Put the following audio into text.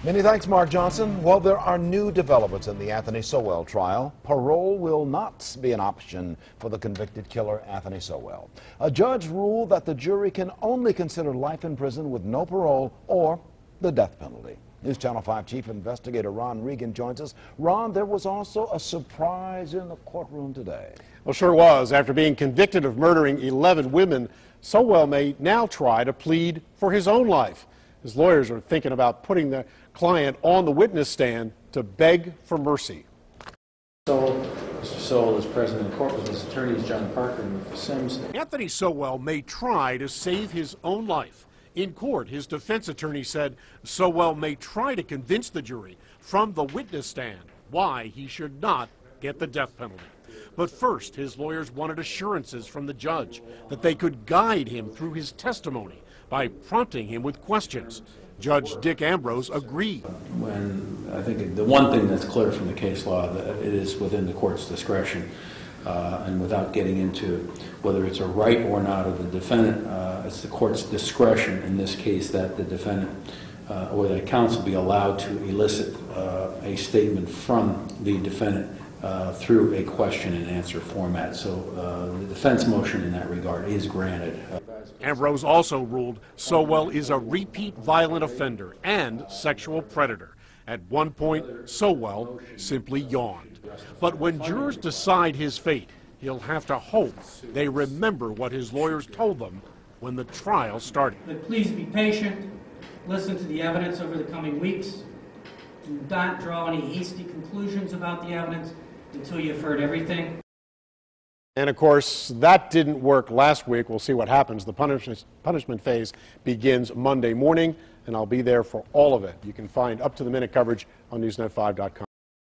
Many thanks, Mark Johnson. Well, there are new developments in the Anthony Sowell trial. Parole will not be an option for the convicted killer, Anthony Sowell. A judge ruled that the jury can only consider life in prison with no parole or the death penalty. News Channel 5 Chief Investigator Ron Regan joins us. Ron, there was also a surprise in the courtroom today. Well, sure was. After being convicted of murdering 11 women, Sowell may now try to plead for his own life. His lawyers are thinking about putting the client on the witness stand to beg for mercy. Mr. Sowell is present in court with his attorneys John Parker and Rufus Sims. Anthony Sowell may try to save his own life. In court, his defense attorney said Sowell may try to convince the jury from the witness stand why he should not get the death penalty. But first, his lawyers wanted assurances from the judge that they could guide him through his testimony by prompting him with questions. Judge Dick Ambrose agreed. When I think the one thing that's clear from the case law that it is within the court's discretion, and without getting into whether it's a right or not of the defendant, it's the court's discretion in this case that the defendant or that counsel be allowed to elicit a statement from the defendant through a question and answer format. So the defense motion in that regard is granted. Ambrose also ruled Sowell is a repeat violent offender and sexual predator. At one point, Sowell simply yawned. But when jurors decide his fate, he'll have to hope they remember what his lawyers told them when the trial started. But please be patient, listen to the evidence over the coming weeks. Do not draw any hasty conclusions about the evidence until you've heard everything. And of course, that didn't work last week. We'll see what happens. The punishment phase begins Monday morning, and I'll be there for all of it. You can find up-to-the-minute coverage on NewsNet5.com.